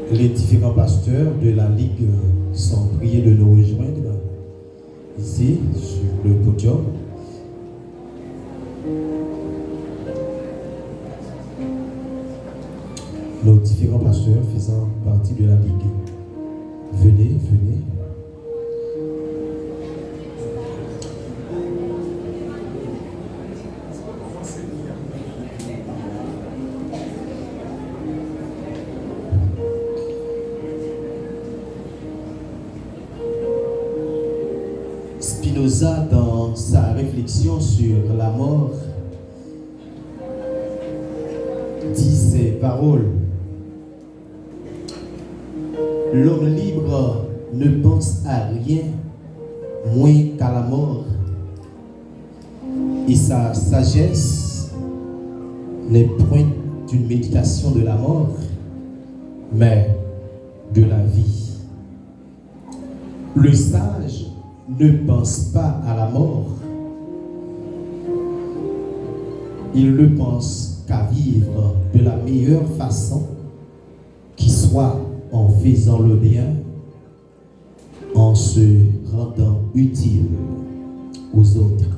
Les différents pasteurs de la Ligue sont priés de nous rejoindre ici sur le podium. Nos différents pasteurs faisant partie de la Ligue. Venez, venez. Spinoza, dans sa réflexion sur la mort, dit ces paroles. L'homme libre ne pense à rien moins qu'à la mort, et sa sagesse n'est point d'une méditation de la mort, mais de la vie. Le sage ne pense pas à la mort, il ne pense qu'à vivre de la meilleure façon qui soit en faisant le bien, en se rendant utile aux autres.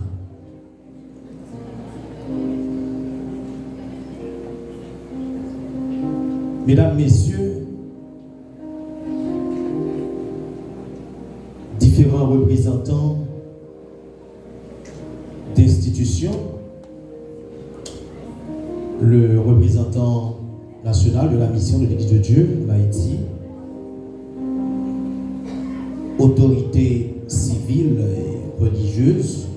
Mesdames, Messieurs, différents représentants d'institutions, le représentant national de la mission de l'Église de Dieu en Haïti, autorités civiles et religieuses,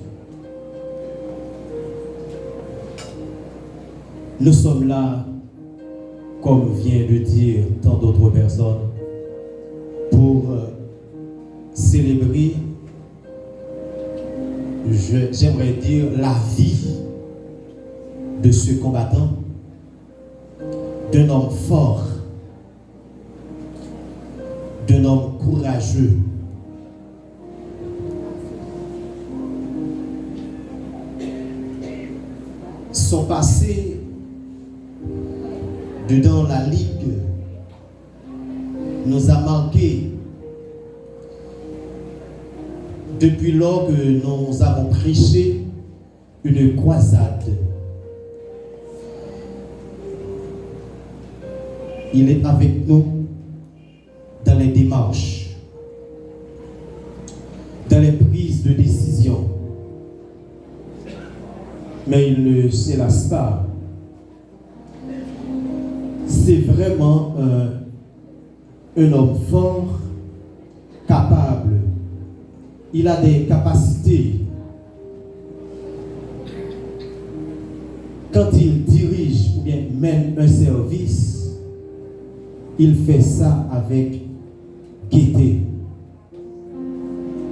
nous sommes là, comme vient de dire tant d'autres personnes, pour célébrer, j'aimerais dire, la vie de ce combattant, d'un homme fort, d'un homme courageux. Son passé dedans la Ligue nous a marqué depuis lors que nous avons prêché une croisade. Il est avec nous dans les démarches, dans les prises de décision. Mais il ne se lasse pas. C'est vraiment un homme fort, capable. Il a des capacités. Quand il dirige ou bien mène un service, il fait ça avec gaieté,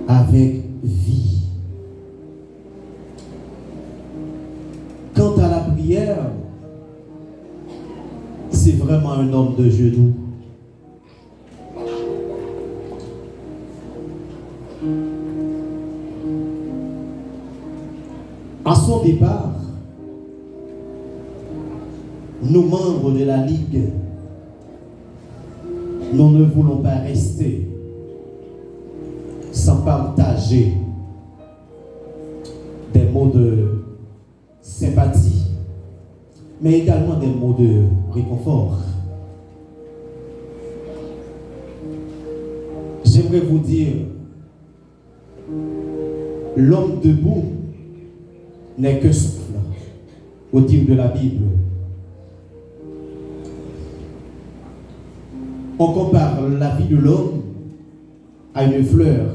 avec vie. Quant à la prière, c'est vraiment un homme de genoux. À son départ, nous membres de la Ligue, nous ne voulons pas rester sans partager des mots de sympathie, mais également des mots de réconfort. J'aimerais vous dire, l'homme debout n'est que souffle, au dire de la Bible. On compare la vie de l'homme à une fleur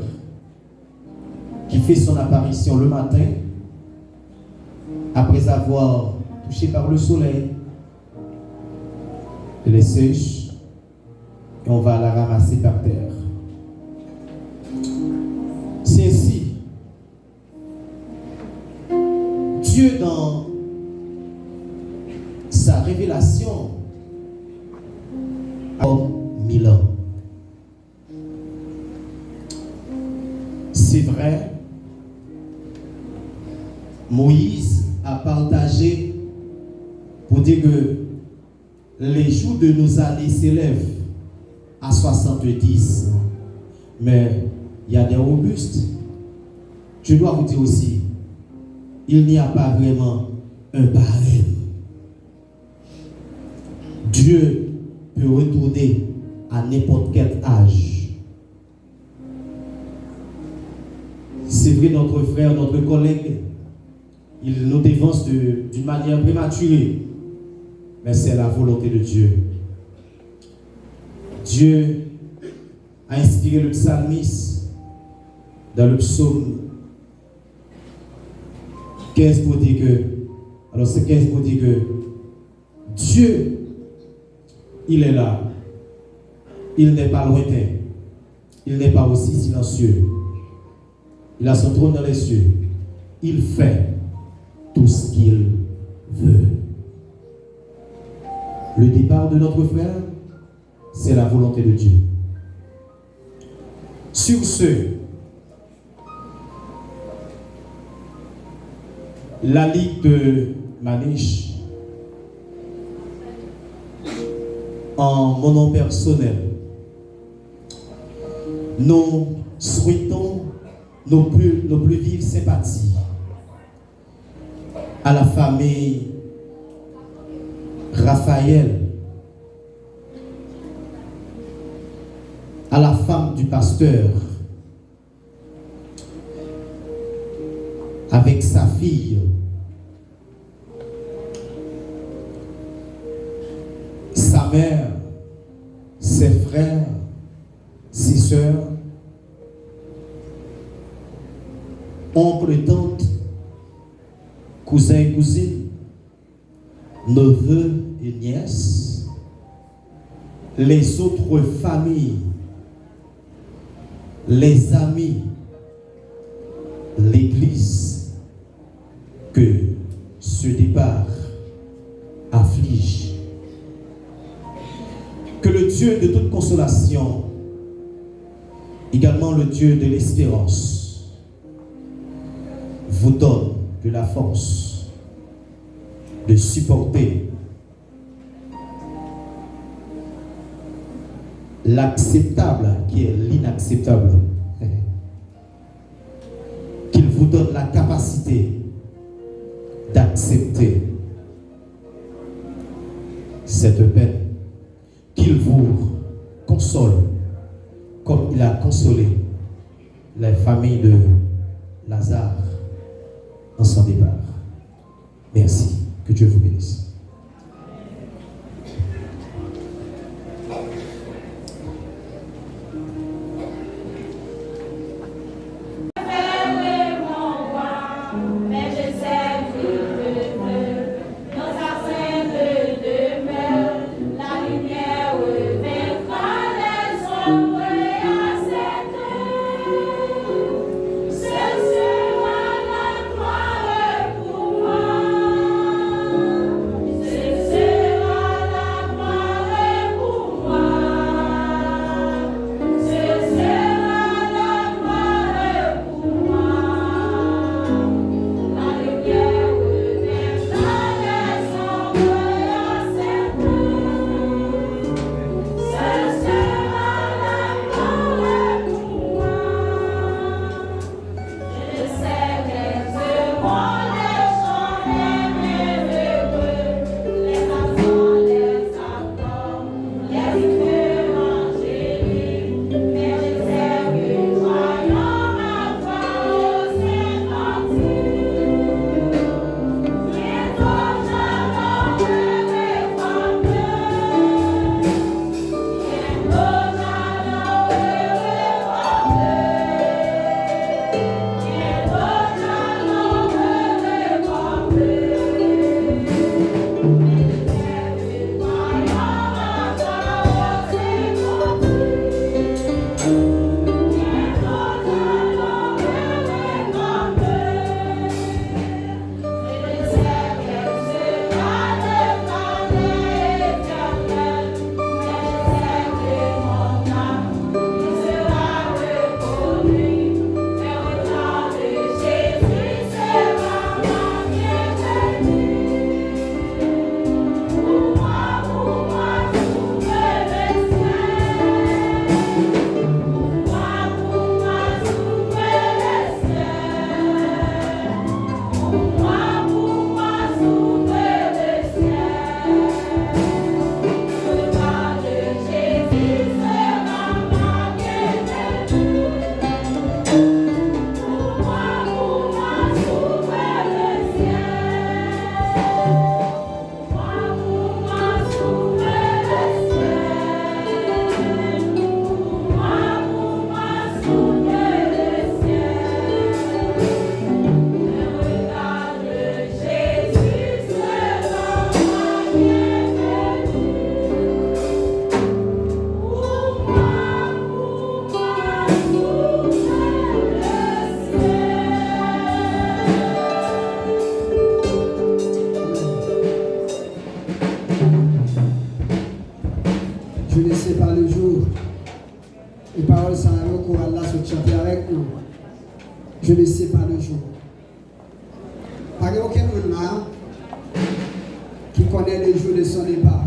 qui fait son apparition le matin après avoir touché par le soleil. Elle est sèche et on va la ramasser par terre. C'est ainsi. Dieu, dans sa révélation, a 1000 ans. C'est vrai, Moïse a partagé pour dire que les jours de nos années s'élèvent à 70, mais il y a des robustes. Je dois vous dire aussi, il n'y a pas vraiment un barème. Dieu peut retourner à n'importe quel âge. C'est vrai, notre frère, notre collègue, il nous dévance d'une manière prématurée, mais c'est la volonté de Dieu. Dieu a inspiré le psalmiste dans le psaume 15 pour dire que, alors c'est 15 pour dire que Dieu, il est là, il n'est pas lointain, il n'est pas aussi silencieux, il a son trône dans les cieux, il fait tout ce qu'il veut. Le départ de notre frère, c'est la volonté de Dieu. Sur ce, la Ligue de Maniche, en mon nom personnel, nous souhaitons nos plus vives sympathies à la famille Raphaël, à la femme du pasteur, avec sa fille, sa mère, ses frères, ses sœurs, oncles et tantes, cousins et cousines, neveux et nièces, les autres familles, les amis, l'Église, que ce départ afflige. Que le Dieu de toute consolation, également le Dieu de l'espérance, vous donne de la force de supporter l'acceptable qui est l'inacceptable. Qu'il vous donne la capacité d'accepter cette peine. Qu'il vous console comme il a consolé les familles de Lazare en son départ. Merci. Que Dieu vous bénisse. ne sais pas le jour. Les paroles sont là, qu'on va là se chanter avec nous. Je ne sais pas le jour. Pas aucun monde là qui connaît le jour de son départ.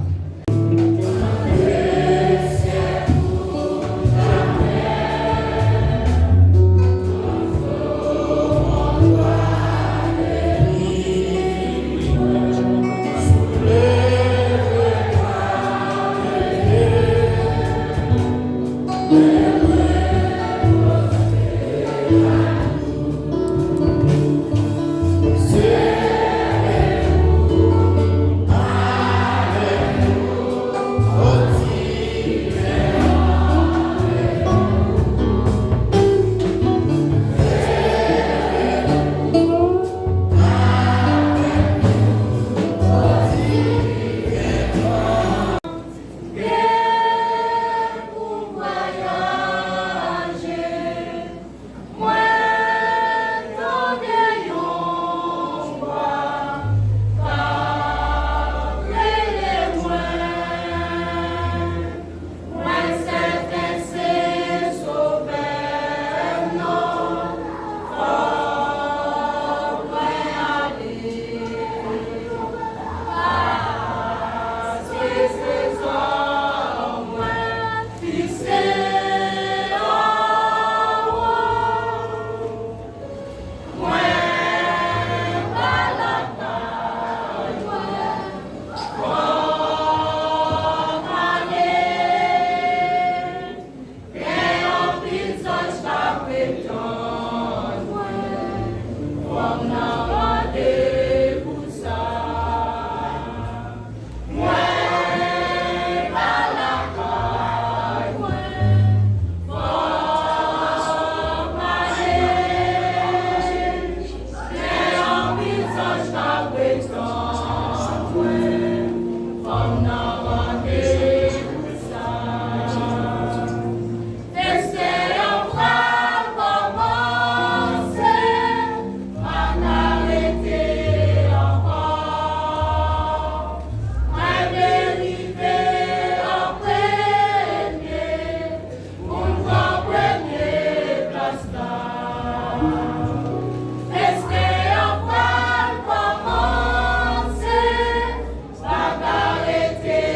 Este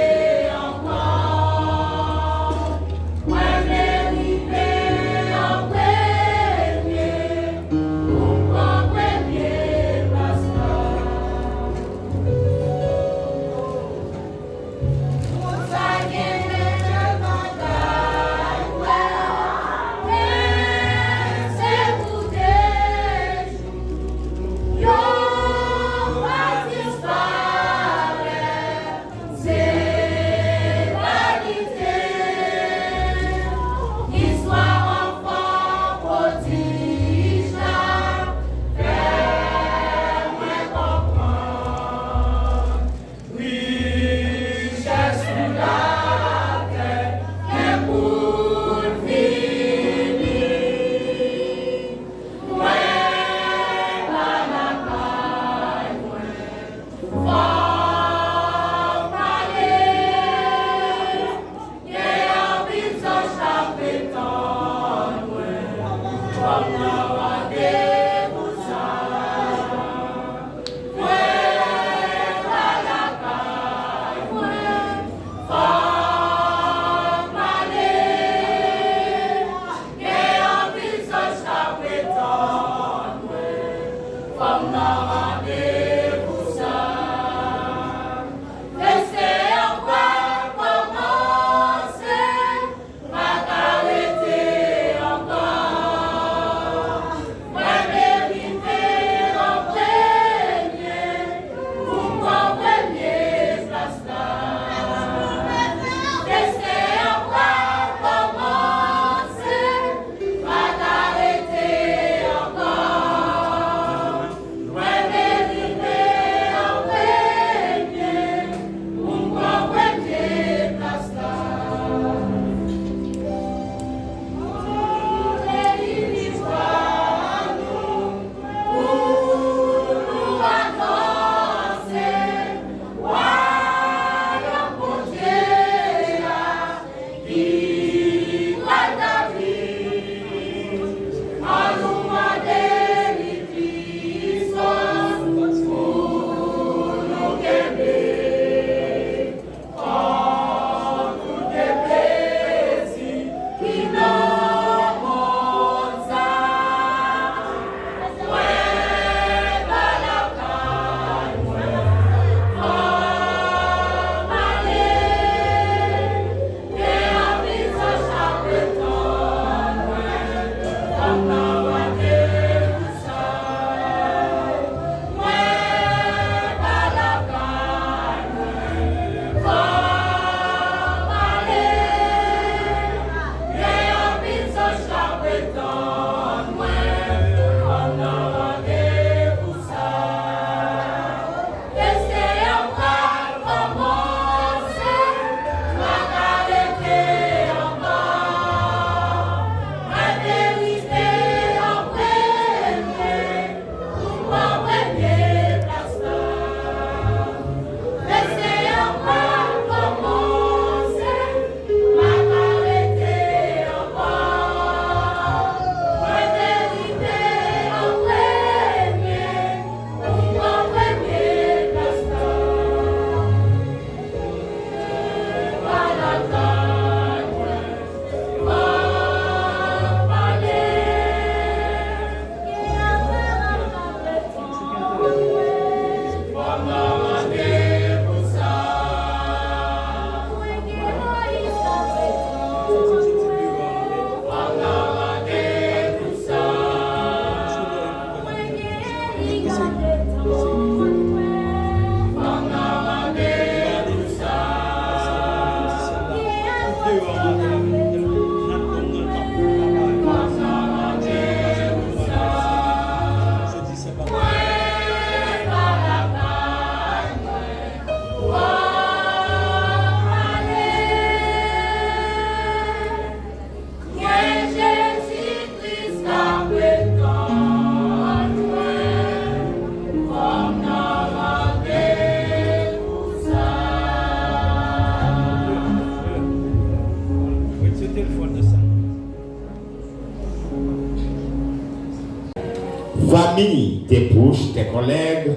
famille, tes proches, tes collègues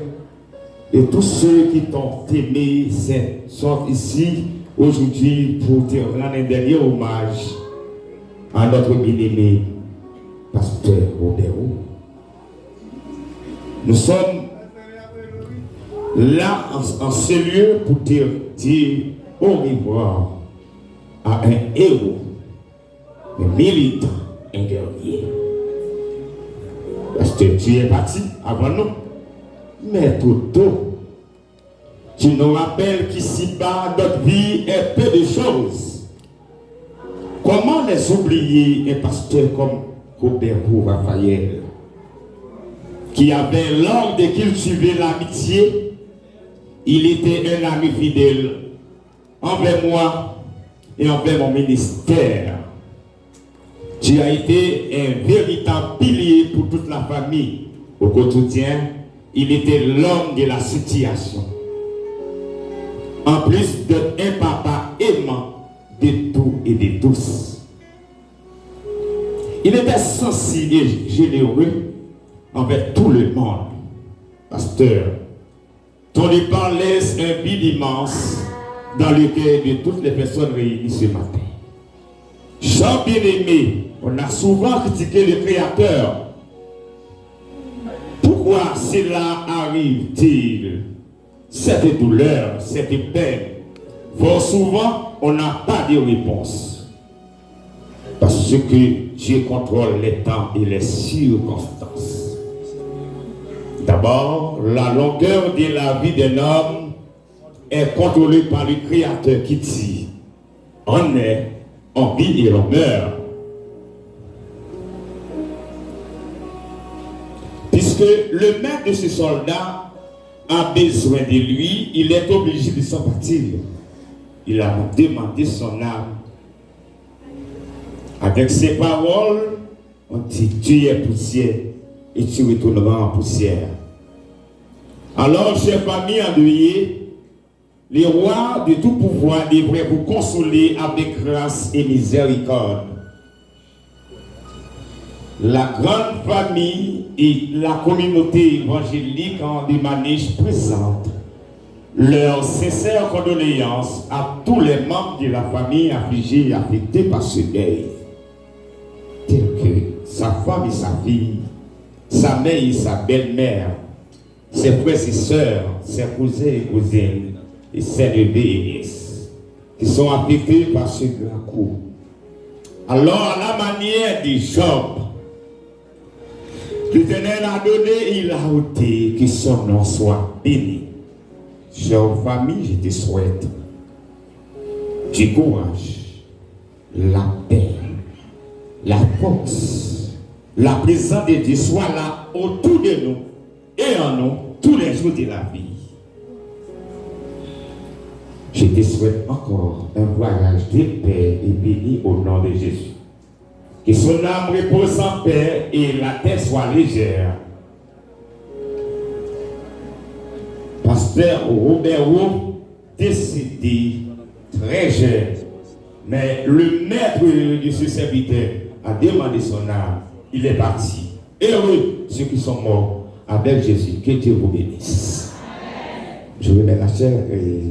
et tous ceux qui t'ont aimé sont ici aujourd'hui pour te rendre un dernier hommage à notre bien-aimé pasteur Robert. Nous sommes là en ce lieu pour te dire au revoir à un héros, un militant, un guerrier. Parce que tu es parti avant nous, mais tout tôt, tu nous rappelles qu'ici-bas, notre vie est peu de choses. Comment les oublier un pasteur comme Robert Raphaël, qui avait l'ordre de cultiver l'amitié? Il était un ami fidèle envers moi et envers mon ministère. Tu as été un véritable pilier pour toute la famille. Au quotidien, il était l'homme de la situation. En plus d'être un papa aimant de tout et de tous. Il était sensible et généreux envers tout le monde. Pasteur, ton départ laisse un vide immense dans le cœur de toutes les personnes réunies ce matin. Jean bien-aimé, on a souvent critiqué le Créateur. Pourquoi cela arrive-t-il? Cette douleur, cette peine, fort souvent, on n'a pas de réponse. Parce que Dieu contrôle les temps et les circonstances. D'abord, la longueur de la vie d'un homme est contrôlée par le Créateur qui dit: on est, on vit et l'on meurt. Puisque le maître de ce soldat a besoin de lui, il est obligé de s'en partir. Il a demandé son âme. Avec ces paroles, on dit: tu es poussière et tu retourneras en poussière. Alors, chers familles endeuillées, les rois de tout pouvoir devraient vous consoler avec grâce et miséricorde. La grande famille et la communauté évangélique en Démanège présentent leurs sincères condoléances à tous les membres de la famille affligés et affectés par ce deuil, tels que sa femme et sa fille, sa mère et sa belle-mère, ses frères et sœurs, ses cousins et cousines, et ses neveux et nièces, qui sont affectés par ce grand coup. Alors, à la manière de Job, l'Éternel a donné et il a ôté, que son nom soit béni. Chère famille, je te souhaite du courage, la paix, la force, la présence de Dieu soit là autour de nous et en nous tous les jours de la vie. Je te souhaite encore un voyage de paix et béni au nom de Jésus. Que son âme repose en paix et la terre soit légère. Pasteur Robert décédé très jeune, mais le maître de ce serviteur a demandé son âme. Il est parti. Heureux ceux qui sont morts avec Jésus. Que Dieu vous bénisse. Je remets la chair et...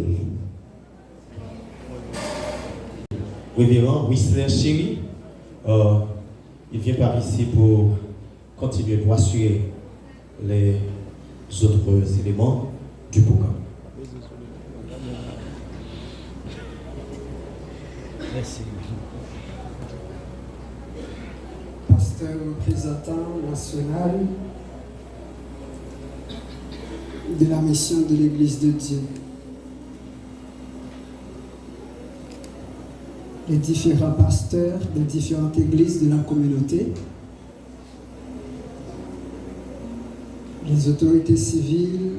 Révérend Whistler Chéri, il vient par ici pour continuer de rassurer les autres éléments du programme. Merci. Pasteur représentant national de la mission de l'Église de Dieu. Les différents pasteurs des différentes églises de la communauté, les autorités civiles,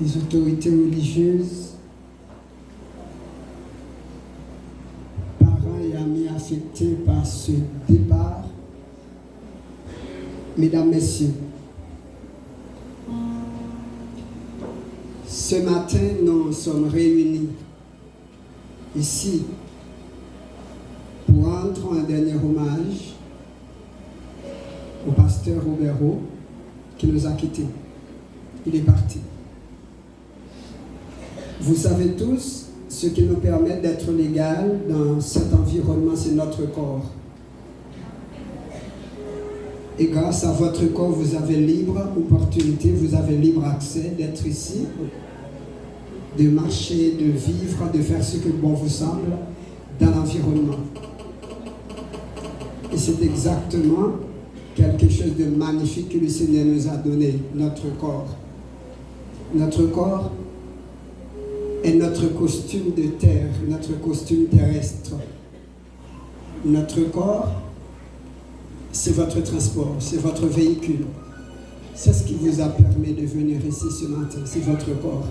les autorités religieuses, parents et amis affectés par ce départ, mesdames, messieurs, ce matin, nous sommes réunis ici pour rendre un dernier hommage au pasteur Roberto qui nous a quittés. Il est parti. Vous savez tous, ce qui nous permet d'être légal dans cet environnement, c'est notre corps. Et grâce à votre corps, vous avez libre opportunité, vous avez libre accès d'être ici, de marcher, de vivre, de faire ce que bon vous semble dans l'environnement. Et c'est exactement quelque chose de magnifique que le Seigneur nous a donné, notre corps. Notre corps est notre costume de terre, notre costume terrestre. Notre corps, c'est votre transport, c'est votre véhicule. C'est ce qui vous a permis de venir ici ce matin, c'est votre corps.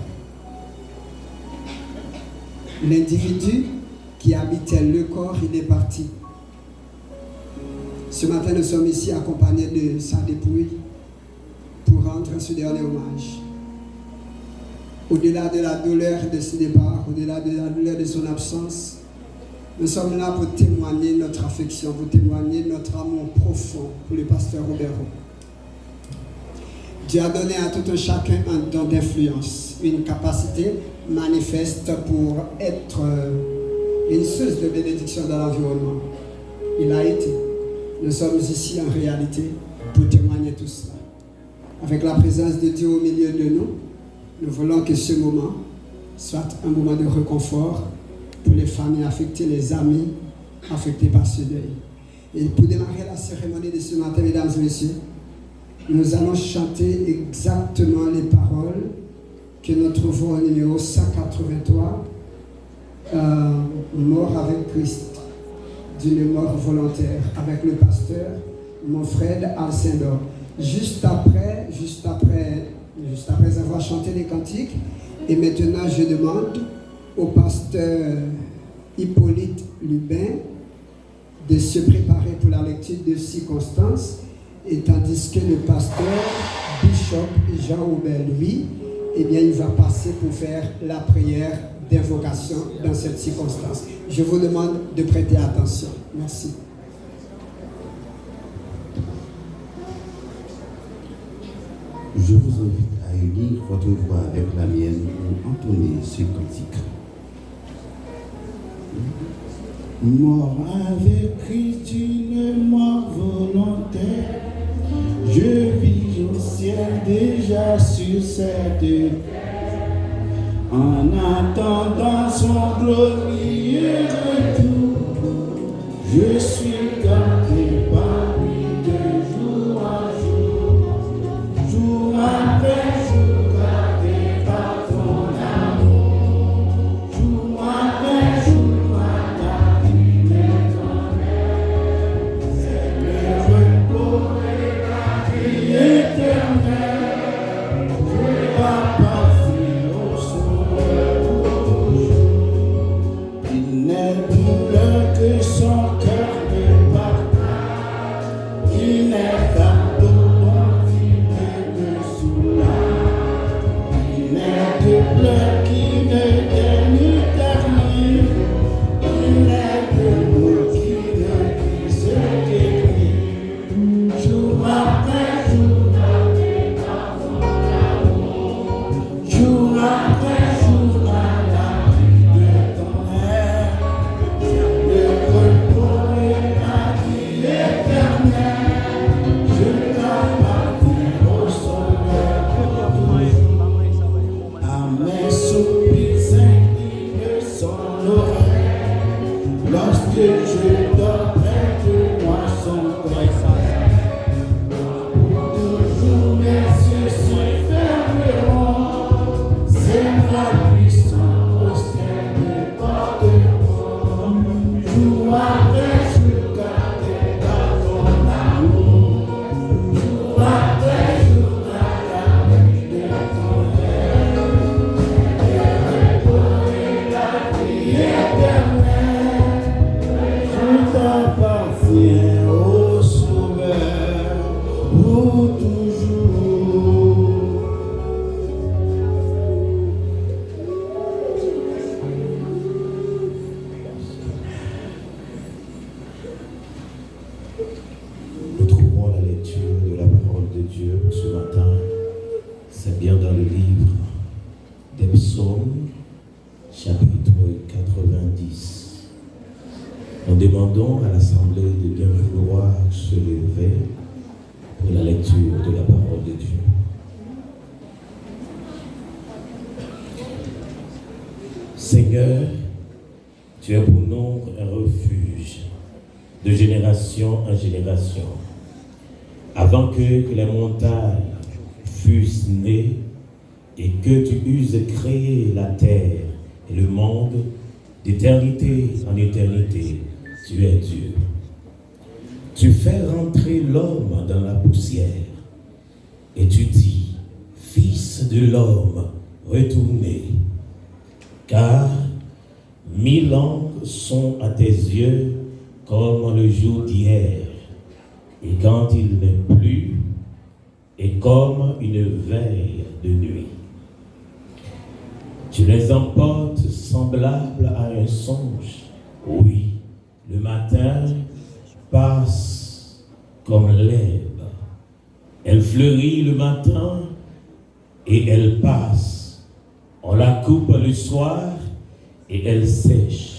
L'individu qui habitait le corps, il est parti. Ce matin, nous sommes ici accompagnés de sa dépouille pour rendre ce dernier hommage. Au-delà de la douleur de ce départ, au-delà de la douleur de son absence, nous sommes là pour témoigner notre affection, pour témoigner notre amour profond pour le pasteur Roberto. Dieu a donné à tout un chacun un don d'influence, une capacité manifeste pour être une source de bénédiction dans l'environnement. Il a été. Nous sommes ici en réalité pour témoigner tout cela. Avec la présence de Dieu au milieu de nous, nous voulons que ce moment soit un moment de réconfort pour les familles affectées, les amis affectés par ce deuil. Et pour démarrer la cérémonie de ce matin, mesdames et messieurs, nous allons chanter exactement les paroles que nous trouvons au numéro 183, Mort avec Christ, d'une mort volontaire, avec le pasteur Monfred Alcindor. Juste après avoir chanté les cantiques, et maintenant je demande au pasteur Hippolyte Lubin de se préparer pour la lecture de circonstances, et tandis que le pasteur Bishop Jean-Aubert, lui, eh bien, il va passer pour faire la prière d'invocation dans cette circonstance. Je vous demande de prêter attention. Merci. Je vous invite à unir votre voix avec la mienne pour entonner ce cantique. Mort avec Christ, une mort volontaire. Je vis au ciel déjà sur cette terre. En attendant son glorieux retour, je suis gardé par lui de jour en jour. Jour après jour, gardé par ton amour. Jour après jour, ta lumière ton air. C'est le repos et la vie éternelle. Je ne vais pas fuir au sauveur. Il n'est douleur que son cœur me ce matin, c'est bien dans le livre des Psaumes, chapitre 90. Nous demandons à l'Assemblée de bien vouloir se lever pour la lecture de la parole de Dieu. Seigneur, tu es pour nous un refuge de génération en génération. Avant que les montagnes fussent nées et que tu eusses créé la terre et le monde, d'éternité en éternité, tu es Dieu. Tu fais rentrer l'homme dans la poussière et tu dis, Fils de l'homme, retournez. Car 1000 ans sont à tes yeux comme le jour d'hier, et quand il n'est plus, est comme une veille de nuit. Tu les emportes semblables à un songe. Oui, le matin passe comme l'herbe. Elle fleurit le matin et elle passe. On la coupe le soir et elle sèche.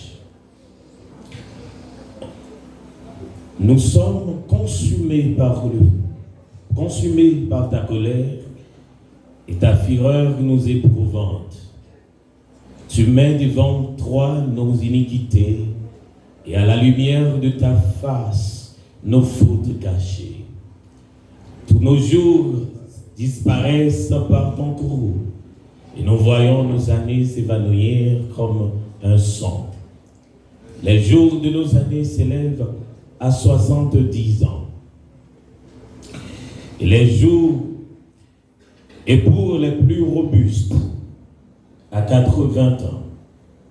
Nous sommes consumés par ta colère et ta fureur nous éprouvante. Tu mets devant toi nos iniquités et à la lumière de ta face nos fautes cachées. Tous nos jours disparaissent par ton courroux. Et nous voyons nos années s'évanouir comme un son. Les jours de nos années s'élèvent à 70 ans. Et les jours, et pour les plus robustes, à 80 ans.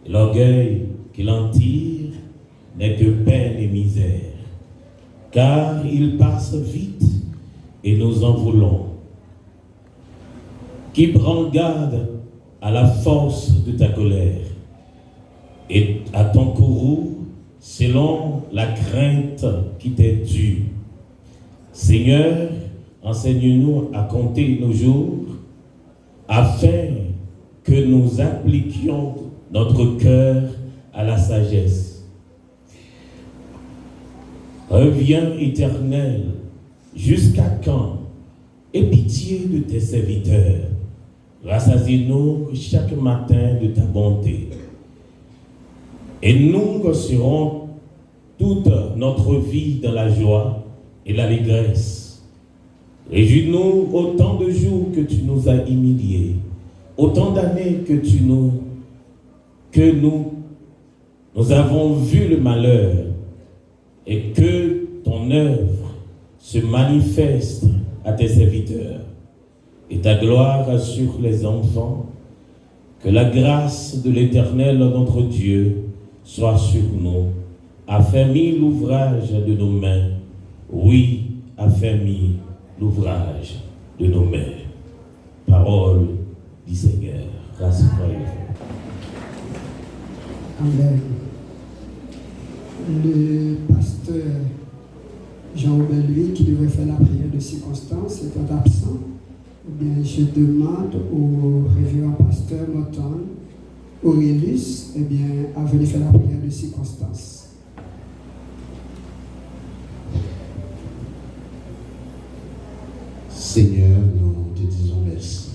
Et l'orgueil qu'il en tire n'est que peine et misère. Car il passe vite et nous en voulons. Qui prend garde à la force de ta colère et à ton courroux selon la crainte qui t'est due. Seigneur, enseigne-nous à compter nos jours afin que nous appliquions notre cœur à la sagesse. Reviens, Éternel, jusqu'à quand? Aie pitié de tes serviteurs. Rassasie-nous chaque matin de ta bonté. Et nous serons toute notre vie dans la joie et l'allégresse. Réjouis-nous autant de jours que tu nous as humiliés, autant d'années que nous avons vu le malheur, et que ton œuvre se manifeste à tes serviteurs. Et ta gloire sur les enfants, que la grâce de l'Éternel notre Dieu soit sur nous, affermis l'ouvrage de nos mains, oui, affermis l'ouvrage de nos mains. Parole du Seigneur. Grâce à Dieu. Amen. Le pasteur Jean-Aubin, lui, qui devrait faire la prière de circonstance, étant absent, eh bien, je demande au révérend pasteur Moton Aurelius, eh bien, à venir faire la prière de circonstance. Seigneur, nous te disons merci.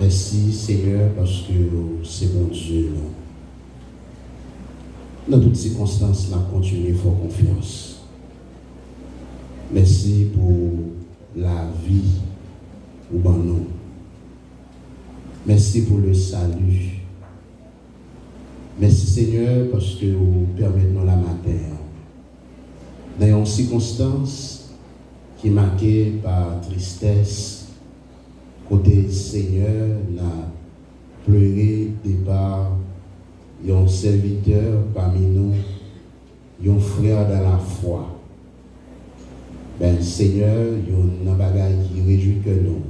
Merci, Seigneur, parce que c'est mon Dieu. Dans toutes circonstances, nous continuons à faire confiance. Merci pour la vie ou ben nous. Merci pour le salut. Merci, Seigneur, parce que vous permettez la matin. Dans une circonstance qui est marquée par tristesse, côté Seigneur, n'a pleuré départ, un serviteur parmi nous, un frère dans la foi. Ben Seigneur, il y a un bagage qui réjouit que nous.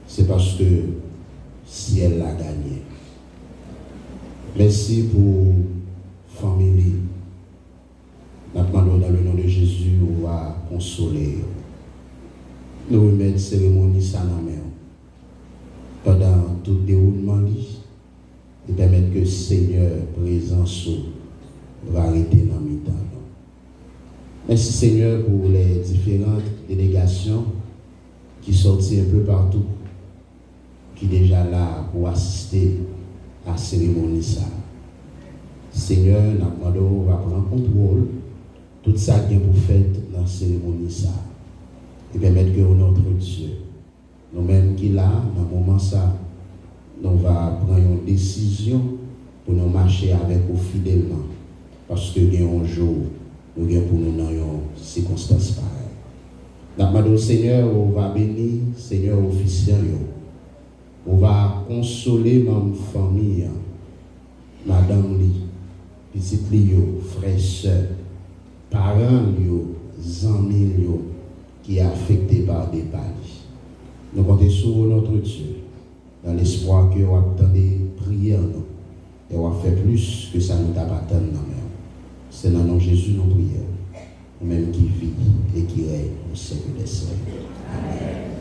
C'est parce que ciel l'a gagné. Merci pour famille. Nous demandons dans le nom de Jésus, on va consoler. nous remettre cérémonie ça dans la main. Pendant tout déroulement, et permettre que le Seigneur présence va arrêter dans le mi-temps. Merci Seigneur pour les différentes délégations qui sortent un peu partout, qui sont déjà là pour assister à la cérémonie. Ça. Seigneur, nous va prendre contrôle tout ça qui est pour faire dans la cérémonie. Ça. Et permettre que notre Dieu, nous-mêmes qui là, dans le moment ça, nous allons prendre une décision pour nous marcher avec vous fidèlement. Parce que il y a un jour, nous avons pour nous dans une circonstance pareille. Nous Seigneur, on va bénir, Seigneur officiel, on va consoler ma famille, madame li, petite li, frères, sœurs, parents, amis qui sont affectés par des balles. Nous comptons sur notre Dieu, dans l'espoir que nous attendons prier en nous, et on va faire plus que ça nous attend dans nous. C'est dans le nom de Jésus nous prions, nous-mêmes qui vit et qui règne au siècle des siècles. Amen.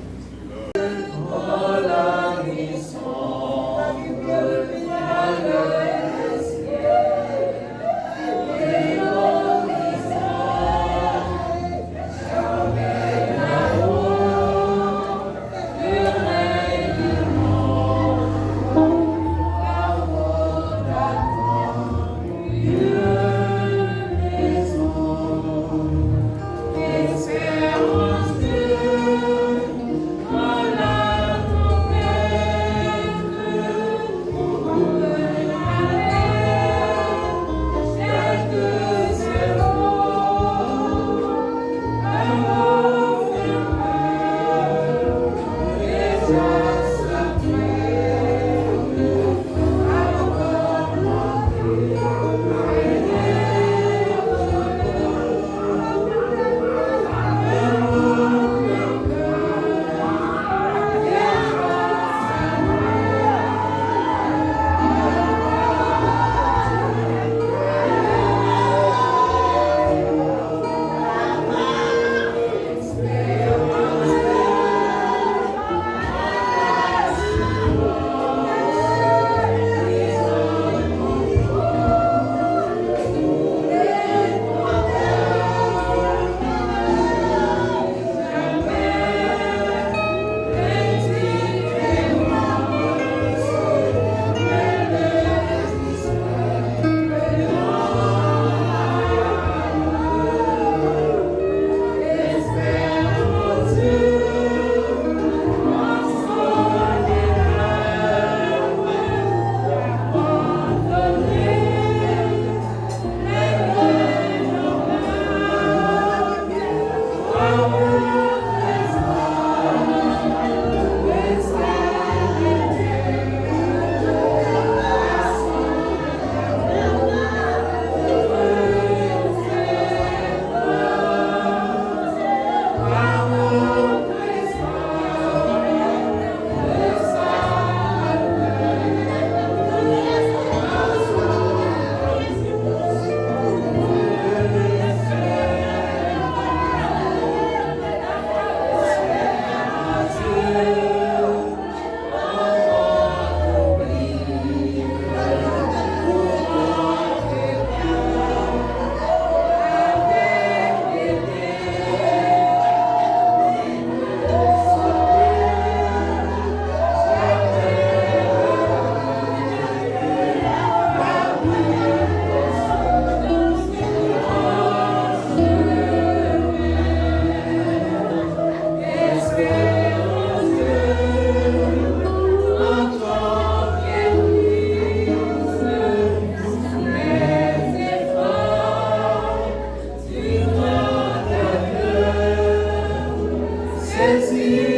Yes,